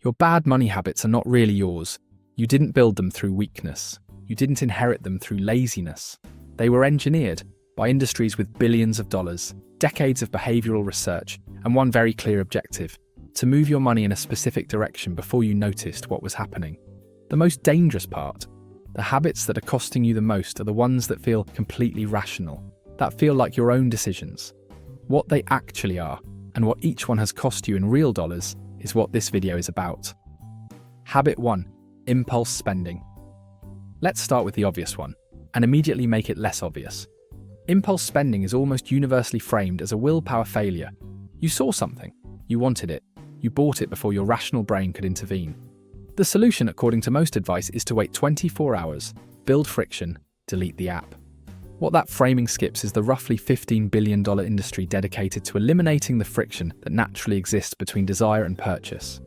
Your bad money habits are not really yours. You didn't build them through weakness. You didn't inherit them through laziness. They were engineered by industries with billions of dollars, decades of behavioral research, and one very clear objective: to move your money in a specific direction before you noticed what was happening. The most dangerous part, the habits that are costing you the most, are the ones that feel completely rational, that feel like your own decisions. What they actually are, and what each one has cost you in real dollars, is what this video is about. Habit 1. Impulse spending. Let's start with the obvious one, and immediately make it less obvious. Impulse spending is almost universally framed as a willpower failure. You saw something, you wanted it, you bought it before your rational brain could intervene. The solution, according to most advice, is to wait 24 hours, build friction, delete the app. What that framing skips is the roughly $15 billion industry dedicated to eliminating the friction that naturally exists between desire and purchase.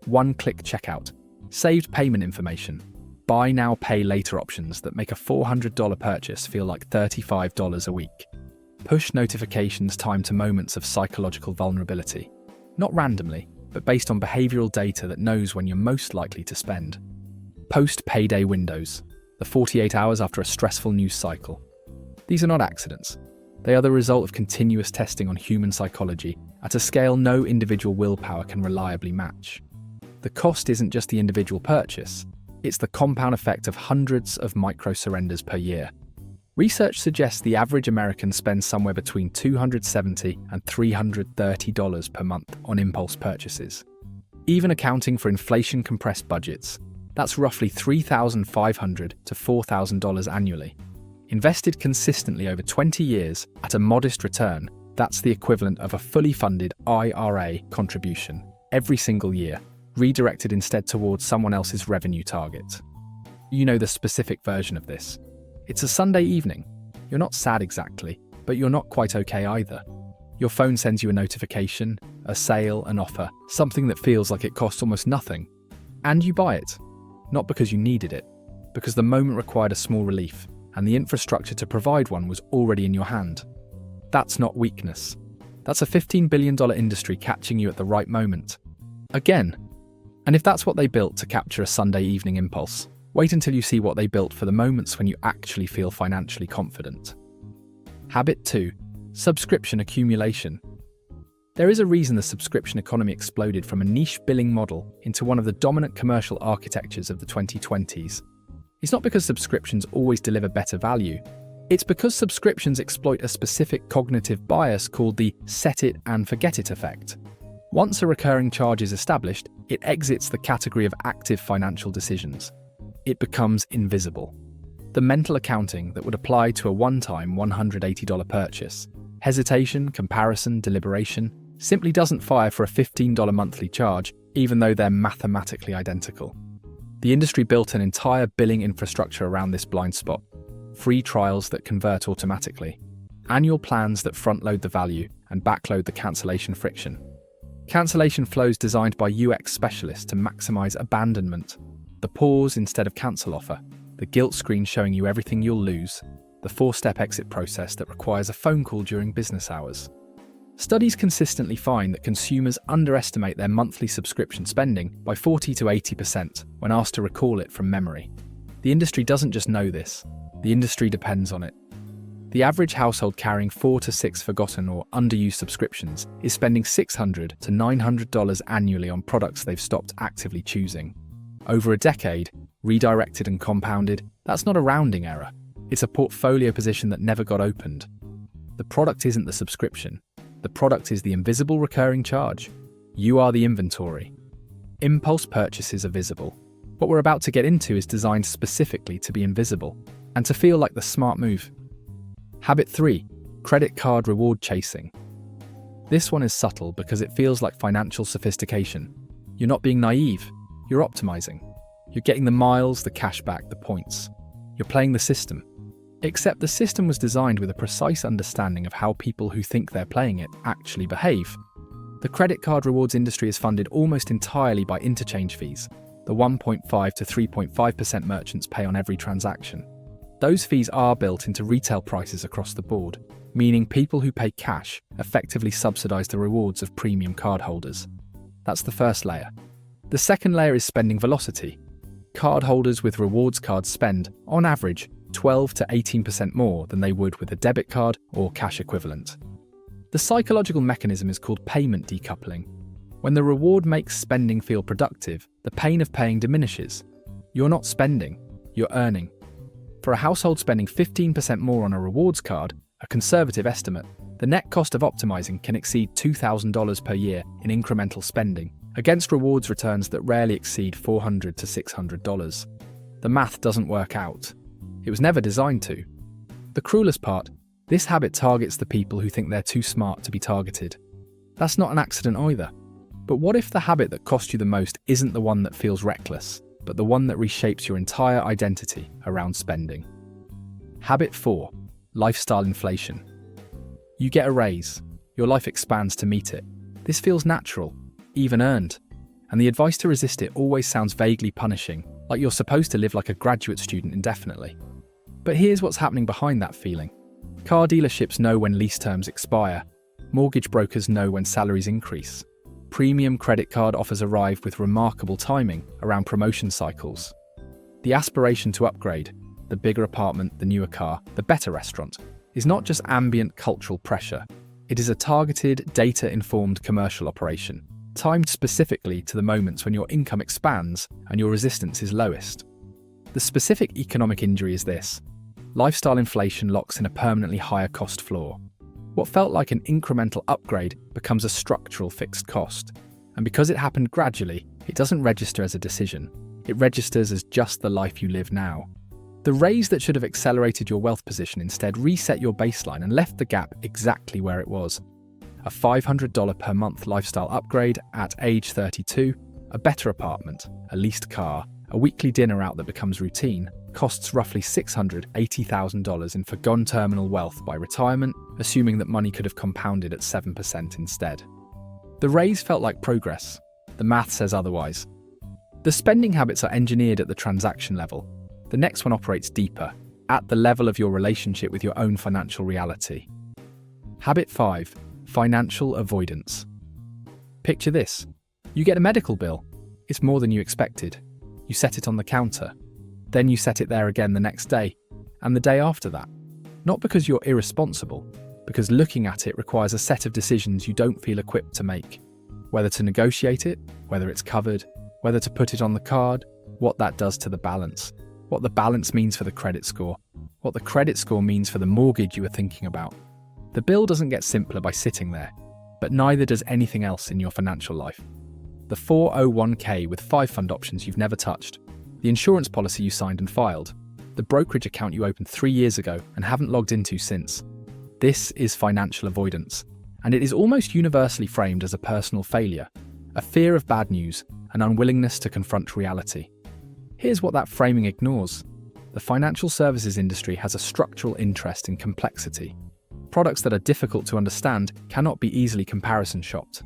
One-click checkout, saved payment information, buy now, pay later options that make a $400 purchase feel like $35 a week. Push notifications timed to moments of psychological vulnerability. Not randomly, but based on behavioral data that knows when you're most likely to spend. Post-payday windows, the 48 hours after a stressful news cycle. These are not accidents. They are the result of continuous testing on human psychology at a scale no individual willpower can reliably match. The cost isn't just the individual purchase, it's the compound effect of hundreds of micro-surrenders per year. Research suggests the average American spends somewhere between $270 and $330 per month on impulse purchases. Even accounting for inflation-compressed budgets, that's roughly $3,500 to $4,000 annually. Invested consistently over 20 years at a modest return, that's the equivalent of a fully funded IRA contribution every single year, redirected instead towards someone else's revenue target. You know the specific version of this. It's a Sunday evening. You're not sad exactly, but you're not quite okay either. Your phone sends you a notification, a sale, an offer, something that feels like it costs almost nothing. And you buy it. Not because you needed it, because the moment required a small relief, and the infrastructure to provide one was already in your hand. That's not weakness. That's a $15 billion industry catching you at the right moment. Again. And if that's what they built to capture a Sunday evening impulse, wait until you see what they built for the moments when you actually feel financially confident. Habit 2. Subscription accumulation. There is a reason the subscription economy exploded from a niche billing model into one of the dominant commercial architectures of the 2020s. It's not because subscriptions always deliver better value. It's because subscriptions exploit a specific cognitive bias called the set it and forget it effect. Once a recurring charge is established, it exits the category of active financial decisions. It becomes invisible. The mental accounting that would apply to a one-time $180 purchase, hesitation, comparison, deliberation, simply doesn't fire for a $15 monthly charge, even though they're mathematically identical. The industry built an entire billing infrastructure around this blind spot. Free trials that convert automatically. Annual plans that front-load the value and backload the cancellation friction. Cancellation flows designed by UX specialists to maximize abandonment. The pause instead of cancel offer. The guilt screen showing you everything you'll lose. The 4-step exit process that requires a phone call during business hours. Studies consistently find that consumers underestimate their monthly subscription spending by 40 to 80% when asked to recall it from memory. The industry doesn't just know this, the industry depends on it. The average household carrying 4 to 6 forgotten or underused subscriptions is spending $600 to $900 annually on products they've stopped actively choosing. Over a decade, redirected and compounded, that's not a rounding error. It's a portfolio position that never got opened. The product isn't the subscription. The product is the invisible recurring charge. You are the inventory. Impulse purchases are visible. What we're about to get into is designed specifically to be invisible and to feel like the smart move. Habit 3. Credit card reward chasing. This one is subtle because it feels like financial sophistication. You're not being naive. You're optimizing. You're getting the miles, the cashback, the points. You're playing the system. Except the system was designed with a precise understanding of how people who think they're playing it actually behave. The credit card rewards industry is funded almost entirely by interchange fees, the 1.5 to 3.5% merchants pay on every transaction. Those fees are built into retail prices across the board, meaning people who pay cash effectively subsidize the rewards of premium cardholders. That's the first layer. The second layer is spending velocity. Cardholders with rewards cards spend, on average, 12 to 18% more than they would with a debit card or cash equivalent. The psychological mechanism is called payment decoupling. When the reward makes spending feel productive, the pain of paying diminishes. You're not spending, you're earning. For a household spending 15% more on a rewards card, a conservative estimate, the net cost of optimizing can exceed $2,000 per year in incremental spending, against rewards returns that rarely exceed $400 to $600. The math doesn't work out. It was never designed to. The cruelest part, this habit targets the people who think they're too smart to be targeted. That's not an accident either. But what if the habit that cost you the most isn't the one that feels reckless, but the one that reshapes your entire identity around spending? Habit 4. Lifestyle inflation. You get a raise. Your life expands to meet it. This feels natural, even earned. And the advice to resist it always sounds vaguely punishing, like you're supposed to live like a graduate student indefinitely. But here's what's happening behind that feeling. Car dealerships know when lease terms expire. Mortgage brokers know when salaries increase. Premium credit card offers arrive with remarkable timing around promotion cycles. The aspiration to upgrade, the bigger apartment, the newer car, the better restaurant, is not just ambient cultural pressure. It is a targeted, data-informed commercial operation, timed specifically to the moments when your income expands and your resistance is lowest. The specific economic injury is this. Lifestyle inflation locks in a permanently higher cost floor. What felt like an incremental upgrade becomes a structural fixed cost. And because it happened gradually, it doesn't register as a decision. It registers as just the life you live now. The raise that should have accelerated your wealth position instead reset your baseline and left the gap exactly where it was. A $500 per month lifestyle upgrade at age 32, a better apartment, a leased car, a weekly dinner out that becomes routine, costs roughly $680,000 in forgone terminal wealth by retirement, assuming that money could have compounded at 7% instead. The raise felt like progress. The math says otherwise. The spending habits are engineered at the transaction level. The next one operates deeper, at the level of your relationship with your own financial reality. Habit 5. Financial avoidance. Picture this. You get a medical bill. It's more than you expected. You set it on the counter. Then you set it there again the next day, and the day after that. Not because you're irresponsible, because looking at it requires a set of decisions you don't feel equipped to make. Whether to negotiate it, whether it's covered, whether to put it on the card, what that does to the balance, what the balance means for the credit score, what the credit score means for the mortgage you were thinking about. The bill doesn't get simpler by sitting there, but neither does anything else in your financial life. The 401k with 5 fund options you've never touched, the insurance policy you signed and filed, the brokerage account you opened 3 years ago and haven't logged into since. This is financial avoidance, and it is almost universally framed as a personal failure, a fear of bad news, an unwillingness to confront reality. Here's what that framing ignores. The financial services industry has a structural interest in complexity. Products that are difficult to understand cannot be easily comparison shopped.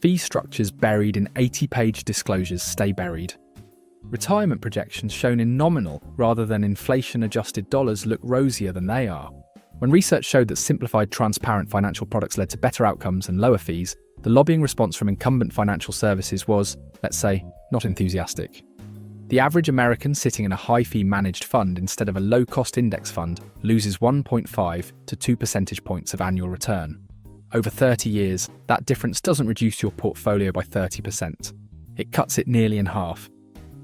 Fee structures buried in 80-page disclosures stay buried. Retirement projections shown in nominal rather than inflation-adjusted dollars look rosier than they are. When research showed that simplified, transparent financial products led to better outcomes and lower fees, the lobbying response from incumbent financial services was, let's say, not enthusiastic. The average American sitting in a high-fee managed fund instead of a low-cost index fund loses 1.5 to 2 percentage points of annual return. Over 30 years, that difference doesn't reduce your portfolio by 30%. It cuts it nearly in half.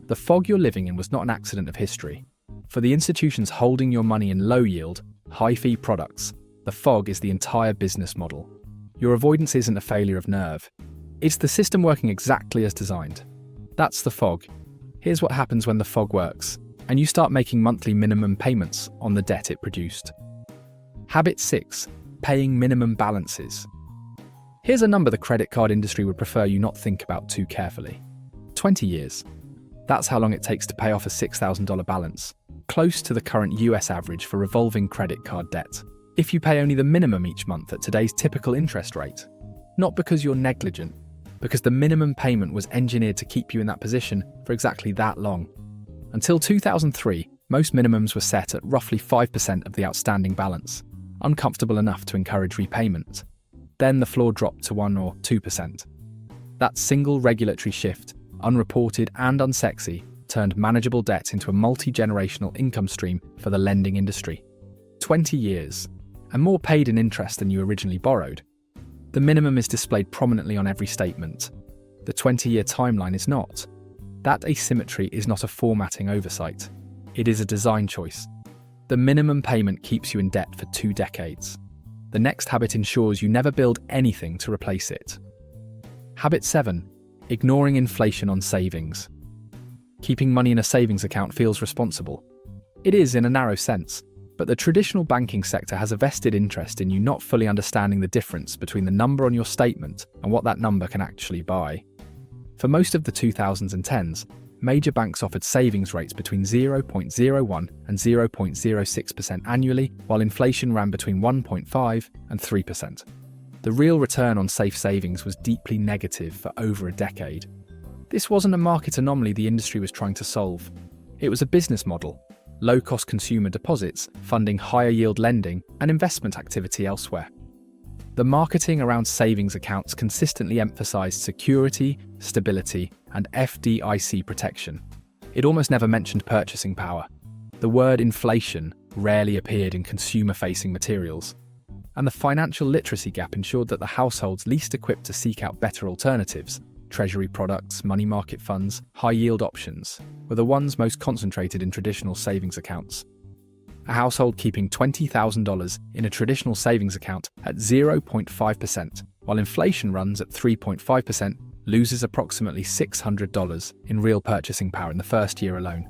The fog you're living in was not an accident of history. For the institutions holding your money in low-yield, high-fee products, the fog is the entire business model. Your avoidance isn't a failure of nerve. It's the system working exactly as designed. That's the fog. Here's what happens when the fog works, and you start making monthly minimum payments on the debt it produced. Habit 6. Paying minimum balances. Here's a number the credit card industry would prefer you not think about too carefully. 20 years. That's how long it takes to pay off a $6,000 balance, close to the current US average for revolving credit card debt, if you pay only the minimum each month at today's typical interest rate. Not because you're negligent, because the minimum payment was engineered to keep you in that position for exactly that long. Until 2003, most minimums were set at roughly 5% of the outstanding balance, uncomfortable enough to encourage repayment. Then the floor dropped to 1 or 2%. That single regulatory shift unreported and unsexy, turned manageable debt into a multi-generational income stream for the lending industry. 20 years, and more paid in interest than you originally borrowed. The minimum is displayed prominently on every statement. The 20-year timeline is not. That asymmetry is not a formatting oversight. It is a design choice. The minimum payment keeps you in debt for 2 decades. The next habit ensures you never build anything to replace it. Habit 7. Ignoring inflation on savings. Keeping money in a savings account feels responsible. It is in a narrow sense, but the traditional banking sector has a vested interest in you not fully understanding the difference between the number on your statement and what that number can actually buy. For most of the 2010s, major banks offered savings rates between 0.01 and 0.06% annually, while inflation ran between 1.5 and 3%. The real return on safe savings was deeply negative for over a decade. This wasn't a market anomaly the industry was trying to solve. It was a business model: low-cost consumer deposits, funding higher-yield lending, and investment activity elsewhere. The marketing around savings accounts consistently emphasized security, stability, and FDIC protection. It almost never mentioned purchasing power. The word inflation rarely appeared in consumer-facing materials. And the financial literacy gap ensured that the households least equipped to seek out better alternatives, treasury products, money market funds, high-yield options, were the ones most concentrated in traditional savings accounts. A household keeping $20,000 in a traditional savings account at 0.5%, while inflation runs at 3.5%, loses approximately $600 in real purchasing power in the first year alone.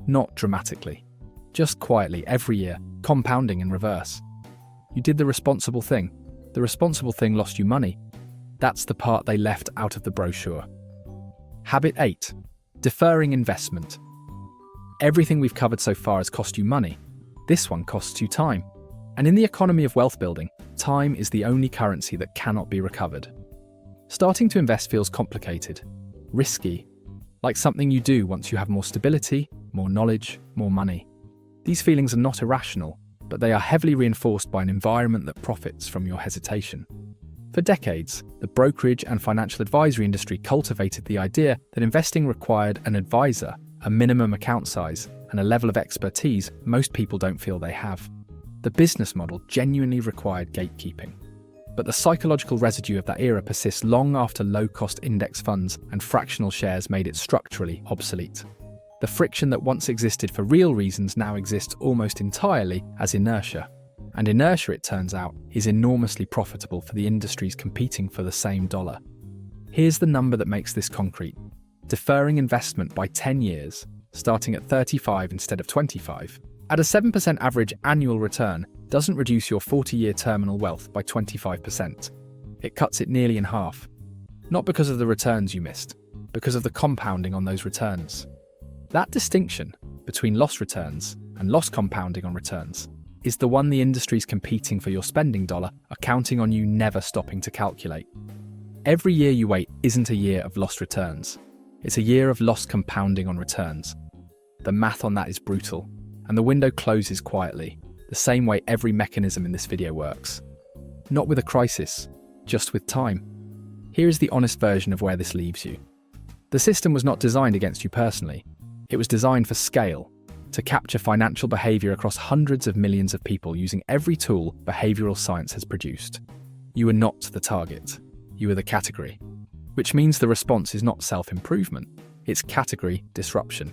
Not dramatically, just quietly every year, compounding in reverse. You did the responsible thing. The responsible thing lost you money. That's the part they left out of the brochure. Habit 8. Deferring investment. Everything we've covered so far has cost you money. This one costs you time. And in the economy of wealth building, time is the only currency that cannot be recovered. Starting to invest feels complicated, risky, like something you do once you have more stability, more knowledge, more money. These feelings are not irrational, but they are heavily reinforced by an environment that profits from your hesitation. For decades, the brokerage and financial advisory industry cultivated the idea that investing required an advisor, a minimum account size, and a level of expertise most people don't feel they have. The business model genuinely required gatekeeping. But the psychological residue of that era persists long after low-cost index funds and fractional shares made it structurally obsolete. The friction that once existed for real reasons now exists almost entirely as inertia. And inertia, it turns out, is enormously profitable for the industries competing for the same dollar. Here's the number that makes this concrete. Deferring investment by 10 years, starting at 35 instead of 25, at a 7% average annual return, doesn't reduce your 40-year terminal wealth by 25%. It cuts it nearly in half. Not because of the returns you missed, because of the compounding on those returns. That distinction between lost returns and lost compounding on returns is the one the industry's competing for your spending dollar are counting on you never stopping to calculate. Every year you wait isn't a year of lost returns. It's a year of lost compounding on returns. The math on that is brutal, and the window closes quietly, the same way every mechanism in this video works. Not with a crisis, just with time. Here is the honest version of where this leaves you. The system was not designed against you personally. It was designed for scale, to capture financial behavior across hundreds of millions of people using every tool behavioral science has produced. You are not the target. You are the category. Which means the response is not self-improvement, it's category disruption.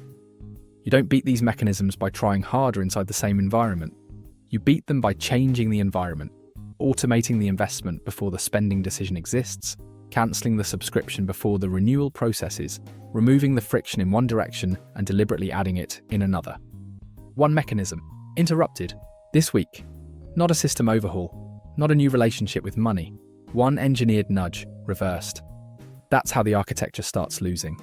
You don't beat these mechanisms by trying harder inside the same environment. You beat them by changing the environment, automating the investment before the spending decision exists, cancelling the subscription before the renewal processes, removing the friction in one direction and deliberately adding it in another. One mechanism, interrupted, this week. Not a system overhaul, not a new relationship with money. One engineered nudge, reversed. That's how the architecture starts losing.